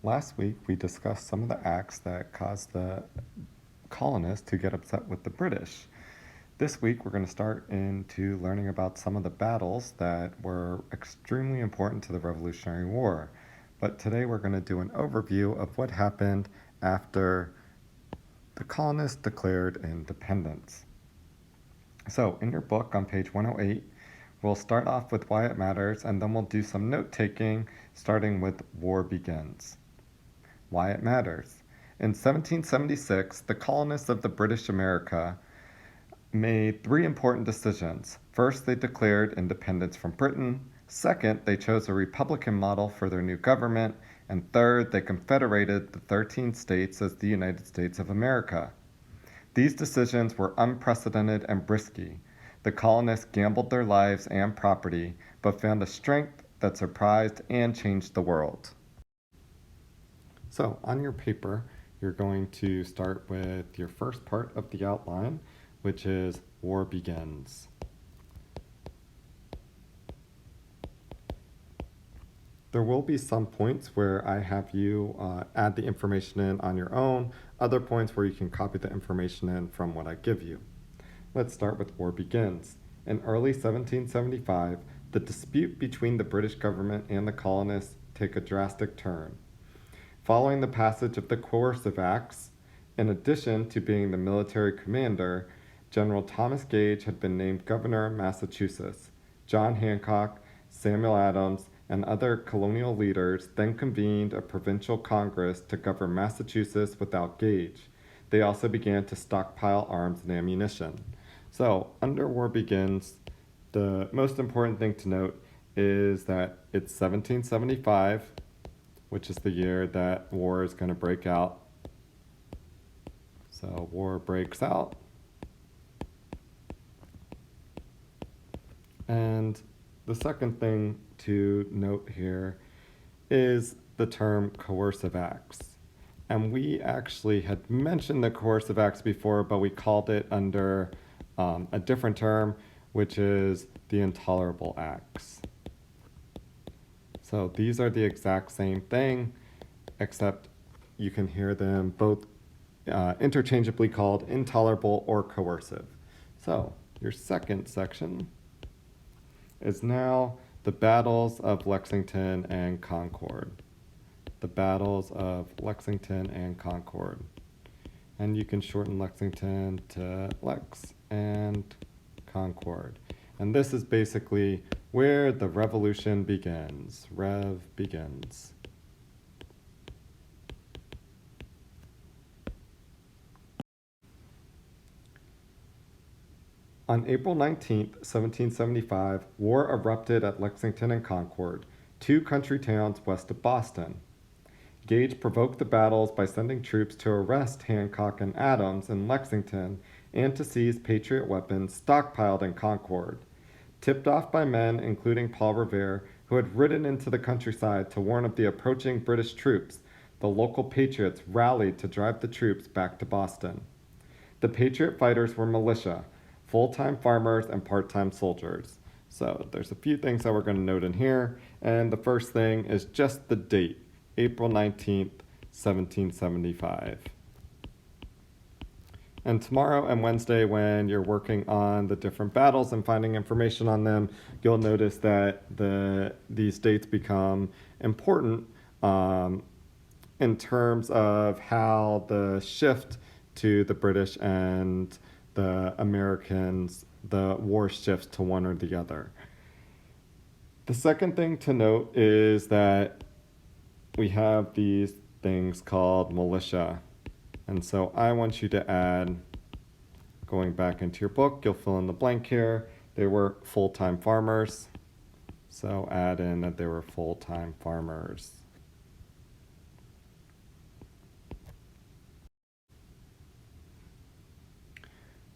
Last week, we discussed some of the acts that caused the colonists to get upset with the British. This week, we're going to start into learning about some of the battles that were extremely important to the Revolutionary War. But today, we're going to do an overview of what happened after the colonists declared independence. So, in your book on page 108, we'll start off with why it matters, and then we'll do some note taking, starting with War Begins. Why it matters. In 1776, the colonists of the British America made three important decisions. First, they declared independence from Britain. Second, they chose a Republican model for their new government. And third, they confederated the 13 states as the United States of America. These decisions were unprecedented and risky. The colonists gambled their lives and property, but found a strength that surprised and changed the world. So on your paper, you're going to start with your first part of the outline, which is War Begins. There will be some points where I have you add the information in on your own, other points where you can copy the information in from what I give you. Let's start with War Begins. In early 1775, the dispute between the British government and the colonists take a drastic turn. Following the passage of the Coercive Acts, in addition to being the military commander, General Thomas Gage had been named governor of Massachusetts. John Hancock, Samuel Adams, and other colonial leaders then convened a provincial congress to govern Massachusetts without Gage. They also began to stockpile arms and ammunition. So, under War Begins, the most important thing to note is that it's 1775, which is the year that war is going to break out. So war breaks out. And the second thing to note here is the term coercive acts. And we actually had mentioned the coercive acts before, but we called it under a different term, which is the intolerable acts. So these are the exact same thing, except you can hear them both interchangeably called intolerable or coercive. So your second section is now the battles of Lexington and Concord. The battles of Lexington and Concord. And you can shorten Lexington to Lex and Concord. And this is basically where the revolution begins. Rev begins. On April 19, 1775, war erupted at Lexington and Concord, two country towns west of Boston. Gage provoked the battles by sending troops to arrest Hancock and Adams in Lexington and to seize Patriot weapons stockpiled in Concord. Tipped off by men including Paul Revere, who had ridden into the countryside to warn of the approaching British troops, the local patriots rallied to drive the troops back to Boston. The Patriot fighters were militia, full-time farmers and part-time soldiers. So there's a few things that we're going to note in here, and the first thing is just the date, April 19th, 1775. And tomorrow and Wednesday, when you're working on the different battles and finding information on them, you'll notice that these dates become important in terms of how the shift to the British and the Americans, the war shifts to one or the other. The second thing to note is that we have these things called militia. And so I want you to add, going back into your book, you'll fill in the blank here. They were full-time farmers. So add in that they were full-time farmers.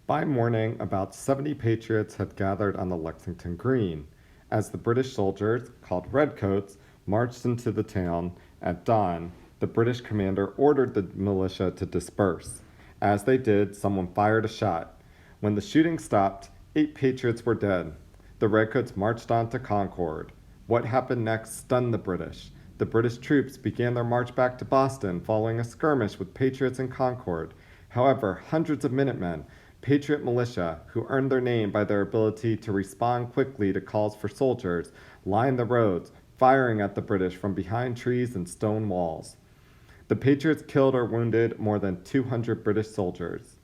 By morning, about 70 patriots had gathered on the Lexington Green. As the British soldiers, called Redcoats, marched into the town at dawn, the British commander ordered the militia to disperse. As they did, someone fired a shot. When the shooting stopped, 8 patriots were dead. The Redcoats marched on to Concord. What happened next stunned the British. the British troops began their march back to Boston following a skirmish with Patriots in Concord. However, hundreds of Minutemen, Patriot militia, who earned their name by their ability to respond quickly to calls for soldiers, lined the roads, firing at the British from behind trees and stone walls. The Patriots killed or wounded more than 200 British soldiers.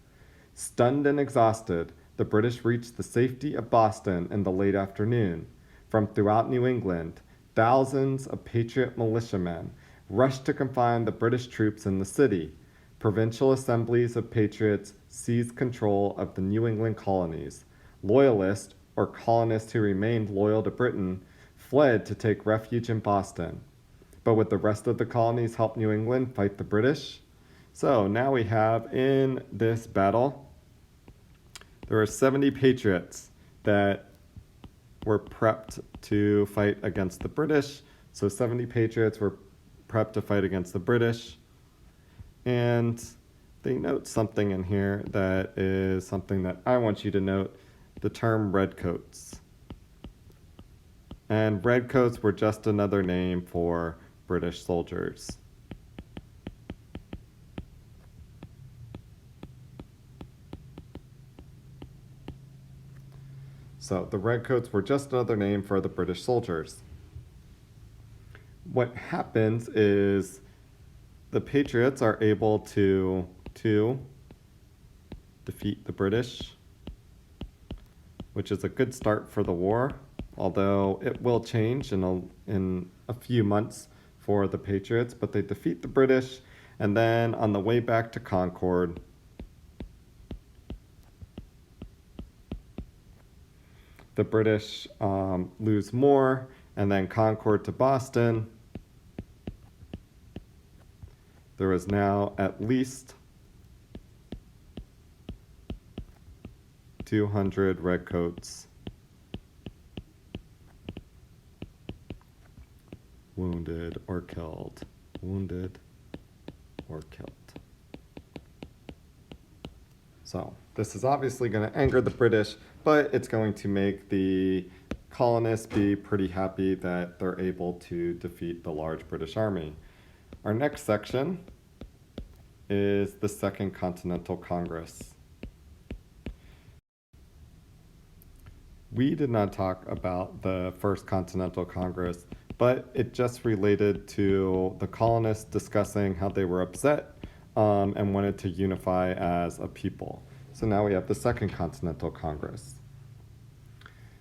Stunned and exhausted, the British reached the safety of Boston in the late afternoon. From throughout New England, thousands of Patriot militiamen rushed to confine the British troops in the city. Provincial assemblies of patriots seized control of the New England colonies. Loyalists, or colonists who remained loyal to Britain, fled to take refuge in Boston. But would the rest of the colonies help New England fight the British? So now we have in this battle, there were 70 patriots that were prepped to fight against the British. So 70 patriots were prepped to fight against the British. And they note something in here that is something that I want you to note, the term redcoats. And redcoats were just another name for British soldiers. So the redcoats were just another name for the British soldiers. What happens is the Patriots are able to defeat the British, which is a good start for the war, although it will change in a few months for the Patriots, but they defeat the British, and then on the way back to Concord, the British lose more, and then Concord to Boston. There is now at least 200 redcoats wounded or killed. Wounded or killed. So this is obviously going to anger the British, but it's going to make the colonists be pretty happy that they're able to defeat the large British army. Our next section is the Second Continental Congress. We did not talk about the First Continental Congress, but it just related to the colonists discussing how they were upset and wanted to unify as a people. So now we have the Second Continental Congress.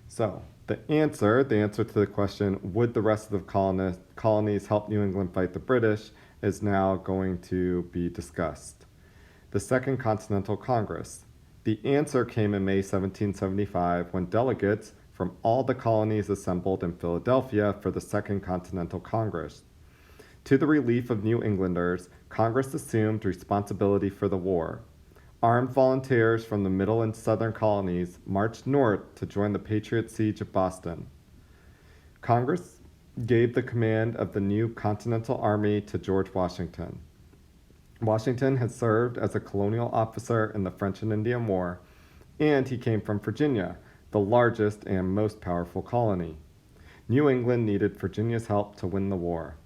So the answer to the question, would the rest of the colonies help New England fight the British, is now going to be discussed. The Second Continental Congress. The answer came in May 1775 when delegates from all the colonies assembled in Philadelphia for the Second Continental Congress. To the relief of New Englanders, Congress assumed responsibility for the war. Armed volunteers from the middle and southern colonies marched north to join the Patriot siege of Boston. Congress gave the command of the new Continental Army to George Washington. Washington had served as a colonial officer in the French and Indian War, and he came from Virginia, the largest and most powerful colony. New England needed Virginia's help to win the war.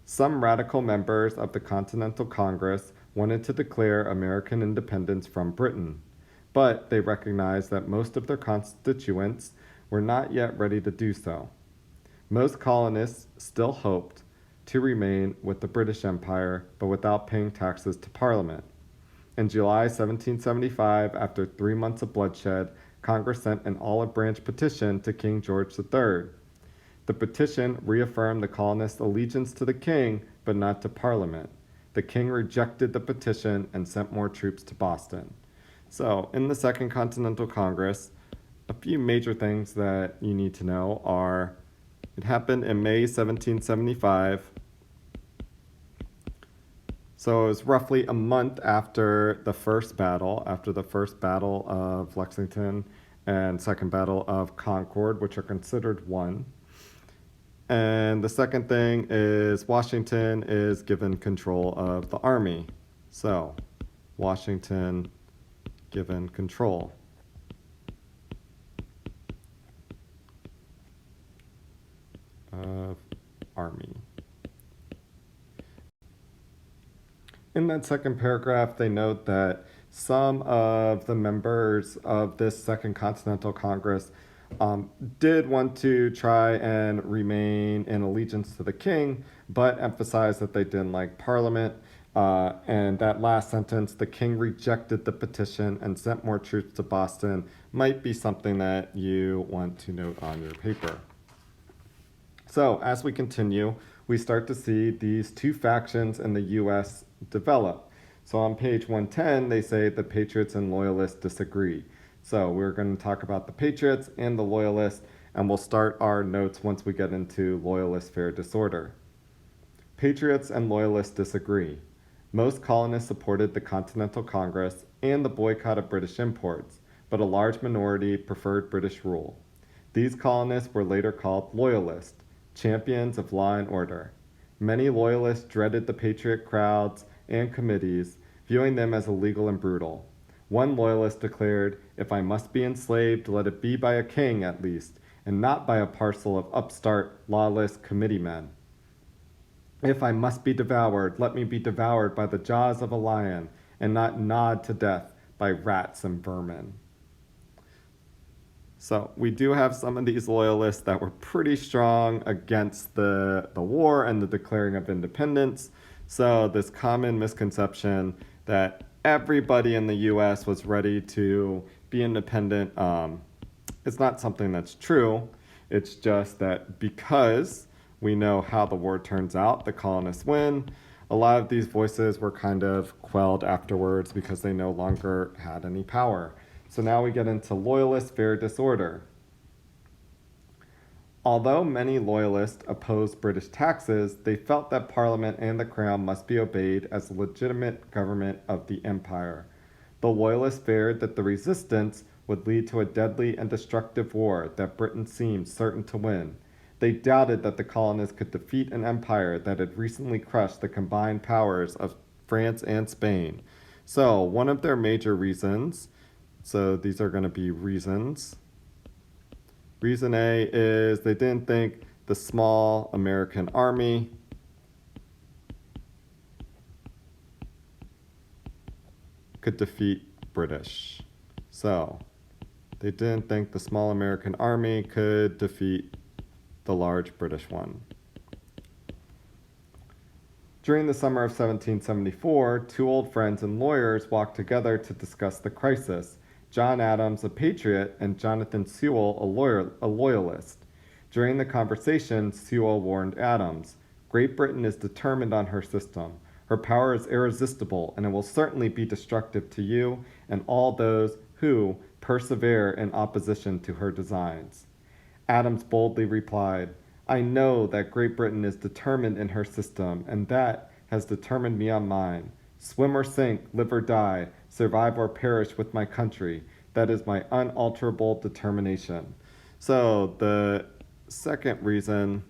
Some radical members of the Continental Congress wanted to declare American independence from Britain, but they recognized that most of their constituents were not yet ready to do so. Most colonists still hoped to remain with the British Empire, but without paying taxes to Parliament. In July 1775, after 3 months of bloodshed, Congress sent an olive branch petition to King George III. The petition reaffirmed the colonists' allegiance to the king, but not to Parliament. The king rejected the petition and sent more troops to Boston. So, in the Second Continental Congress, a few major things that you need to know are, it happened in May 1775. So it was roughly a month after the first battle of Lexington and Second Battle of Concord, which are considered one. And the second thing is Washington is given control of the army. So Washington given control of army. in that second paragraph, they note that some of the members of this Second Continental Congress um, did want to try and remain in allegiance to the king, but emphasized that they didn't like Parliament. And that last sentence, the king rejected the petition and sent more troops to Boston, might be something that you want to note on your paper. So, as we continue, we start to see these two factions in the US develop. So, on page 110, they say the Patriots and Loyalists disagree. So, we're going to talk about the Patriots and the Loyalists, and we'll start our notes once we get into Loyalist fair disorder. Patriots and Loyalists disagree. Most colonists supported the Continental Congress and the boycott of British imports, but a large minority preferred British rule. These colonists were later called Loyalists, champions of law and order. Many Loyalists dreaded the Patriot crowds and committees, viewing them as illegal and brutal. One Loyalist declared, "If I must be enslaved, let it be by a king at least, and not by a parcel of upstart, lawless committeemen. If I must be devoured, let me be devoured by the jaws of a lion, and not gnawed to death by rats and vermin." So we do have some of these loyalists that were pretty strong against the war and the declaring of independence. So this common misconception that everybody in the US was ready to be independent, it's not something that's true. It's just that because we know how the war turns out, the colonists win. A lot of these voices were kind of quelled afterwards because they no longer had any power. So now we get into Loyalist fair disorder. Although many Loyalists opposed British taxes, they felt that Parliament and the Crown must be obeyed as the legitimate government of the Empire. The Loyalists feared that the resistance would lead to a deadly and destructive war that Britain seemed certain to win. They doubted that the colonists could defeat an empire that had recently crushed the combined powers of France and Spain. So, one of their major reasons, so these are going to be reasons. Reason A is they didn't think the small American army could defeat British. So, they didn't think the small American army could defeat the large British one. During the summer of 1774, two old friends and lawyers walked together to discuss the crisis. John Adams, a patriot, and Jonathan Sewall, a loyalist. During the conversation, Sewall warned Adams, "Great Britain is determined on her system. Her power is irresistible, and it will certainly be destructive to you and all those who persevere in opposition to her designs." Adams boldly replied, "I know that Great Britain is determined in her system, and that has determined me on mine. Swim or sink, live or die, survive or perish with my country. That is my unalterable determination." So the second reason,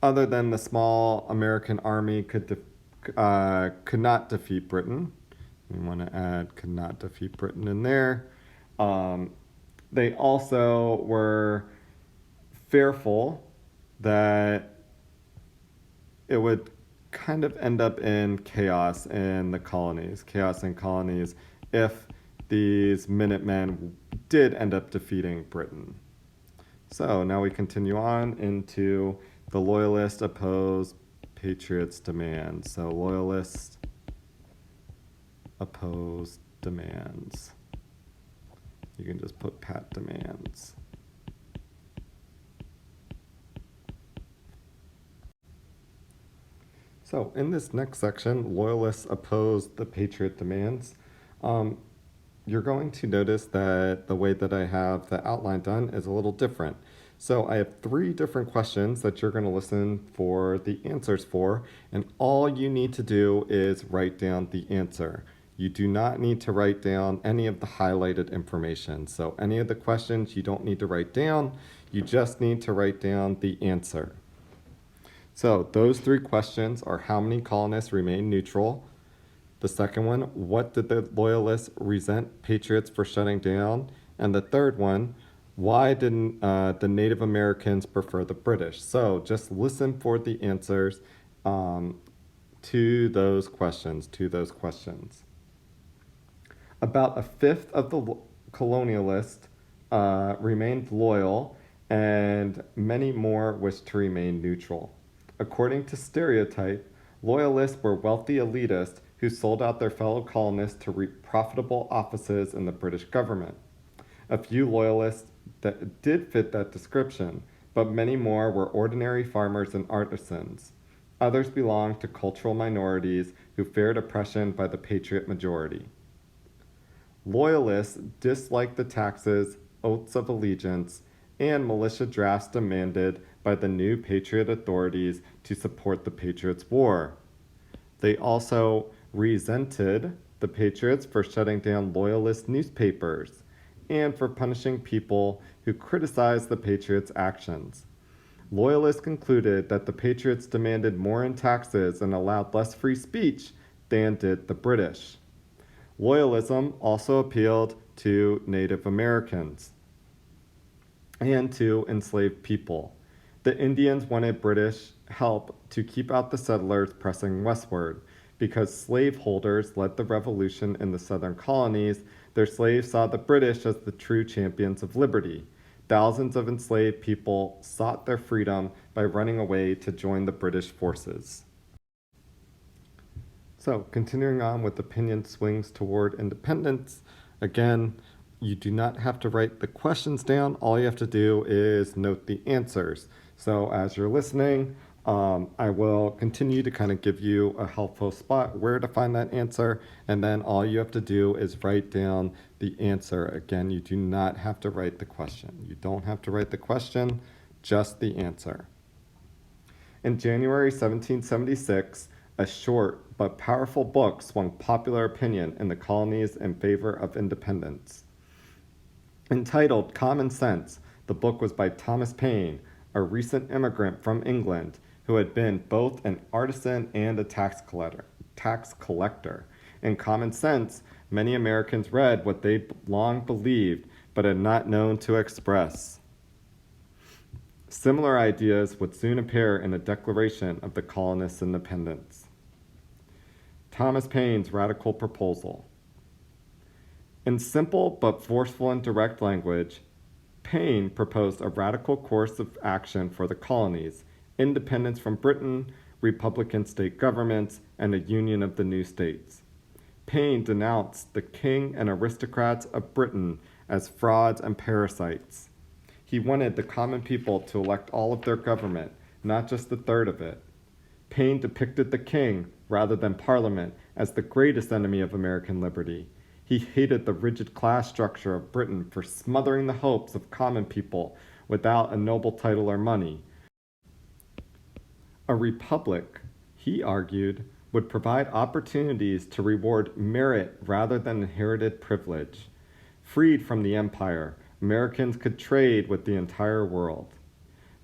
other than the small American army could not defeat Britain, we want to add could not defeat Britain in there. They also were fearful that it would kind of end up in chaos in the colonies, if these Minutemen did end up defeating Britain. So now we continue on into the Loyalists oppose Patriots' demands. So Loyalists oppose demands. You can just put Pat demands. So in this next section, Loyalists oppose the Patriot demands. You're going to notice that the way that I have the outline done is a little different. So I have 3 different questions that you're going to listen for the answers for, and all you need to do is write down the answer. You do not need to write down any of the highlighted information. So any of the questions you don't need to write down, you just need to write down the answer. So those 3 questions are: how many colonists remained neutral? The second one, what did the Loyalists resent Patriots for shutting down? And the third one, why didn't the Native Americans prefer the British? So just listen for the answers um, to those questions. About a fifth of the colonialists remained loyal, and many more wished to remain neutral. According to stereotype, loyalists were wealthy elitists who sold out their fellow colonists to reap profitable offices in the British government. A few loyalists that did fit that description, but many more were ordinary farmers and artisans. Others belonged to cultural minorities who feared oppression by the patriot majority. Loyalists disliked the taxes, oaths of allegiance, and militia drafts demanded by the new Patriot authorities to support the Patriots' war. They also resented the Patriots for shutting down Loyalist newspapers and for punishing people who criticized the Patriots' actions. Loyalists concluded that the Patriots demanded more in taxes and allowed less free speech than did the British. Loyalism also appealed to Native Americans and to enslaved people. The Indians wanted British help to keep out the settlers pressing westward. Because slaveholders led the revolution in the southern colonies, their slaves saw the British as the true champions of liberty. Thousands of enslaved people sought their freedom by running away to join the British forces. So, continuing on with opinion swings toward independence, again, you do not have to write the questions down. All you have to do is note the answers. So, as you're listening, I will continue to kind of give you a helpful spot where to find that answer, and then all you have to do is write down the answer. Again, you do not have to write the question. You don't have to write the question, just the answer. In January 1776, a short but powerful book swung popular opinion in the colonies in favor of independence. Entitled Common Sense, the book was by Thomas Paine, a recent immigrant from England who had been both an artisan and a tax collector. In Common Sense, many Americans read what they long believed but had not known to express. Similar ideas would soon appear in the Declaration of the Colonists' Independence. Thomas Paine's radical proposal. In simple but forceful and direct language, Paine proposed a radical course of action for the colonies, independence from Britain, republican state governments, and a union of the new states. Paine denounced the king and aristocrats of Britain as frauds and parasites. He wanted the common people to elect all of their government, not just a third of it. Paine depicted the king, rather than Parliament, as the greatest enemy of American liberty. He hated the rigid class structure of Britain for smothering the hopes of common people without a noble title or money. A republic, he argued, would provide opportunities to reward merit rather than inherited privilege. Freed from the empire, Americans could trade with the entire world.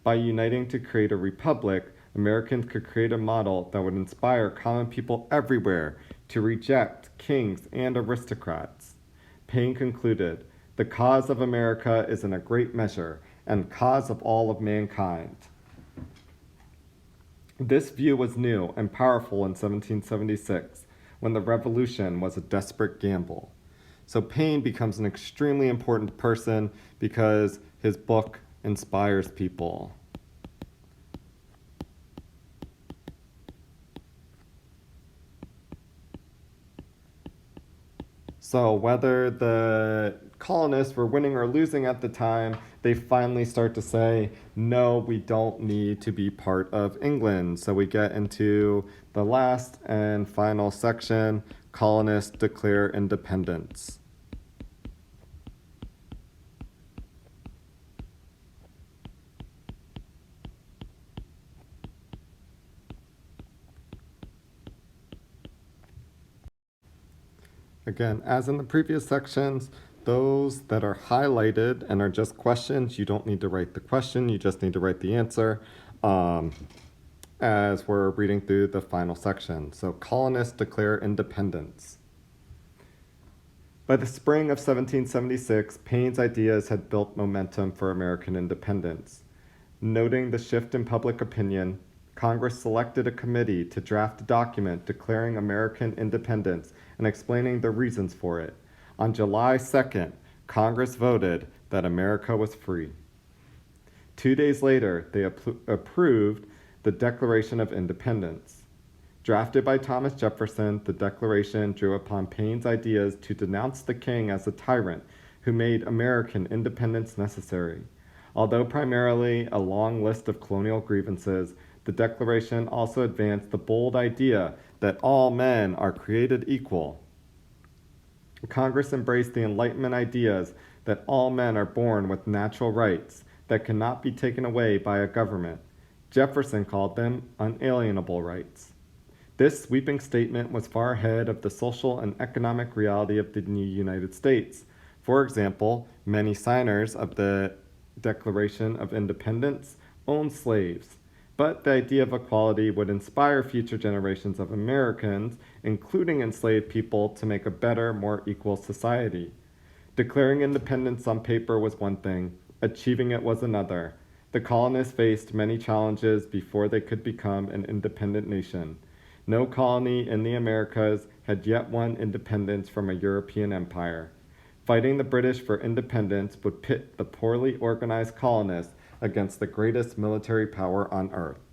By uniting to create a republic, Americans could create a model that would inspire common people everywhere to reject kings and aristocrats. Paine concluded, "The cause of America is in a great measure, and cause of all of mankind." This view was new and powerful in 1776, when the revolution was a desperate gamble. So Paine becomes an extremely important person because his book inspires people. So whether the colonists were winning or losing at the time, they finally start to say, no, we don't need to be part of England. So we get into the last and final section, colonists declare independence. Again, as in the previous sections, those that are highlighted and are just questions, you don't need to write the question, you just need to write the answer as we're reading through the final section. So colonists declare independence. By the spring of 1776, Paine's ideas had built momentum for American independence. Noting the shift in public opinion, Congress selected a committee to draft a document declaring American independence and explaining the reasons for it. On July 2nd, Congress voted that America was free. 2 days later, they approved the Declaration of Independence. Drafted by Thomas Jefferson, the Declaration drew upon Paine's ideas to denounce the king as a tyrant who made American independence necessary. Although primarily a long list of colonial grievances, the Declaration also advanced the bold idea that all men are created equal. Congress embraced the Enlightenment ideas that all men are born with natural rights that cannot be taken away by a government. Jefferson called them unalienable rights. This sweeping statement was far ahead of the social and economic reality of the new United States. For example, many signers of the Declaration of Independence owned slaves, but the idea of equality would inspire future generations of Americans, including enslaved people, to make a better, more equal society. Declaring independence on paper was one thing, achieving it was another. The colonists faced many challenges before they could become an independent nation. No colony in the Americas had yet won independence from a European empire. Fighting the British for independence would pit the poorly organized colonists against the greatest military power on earth.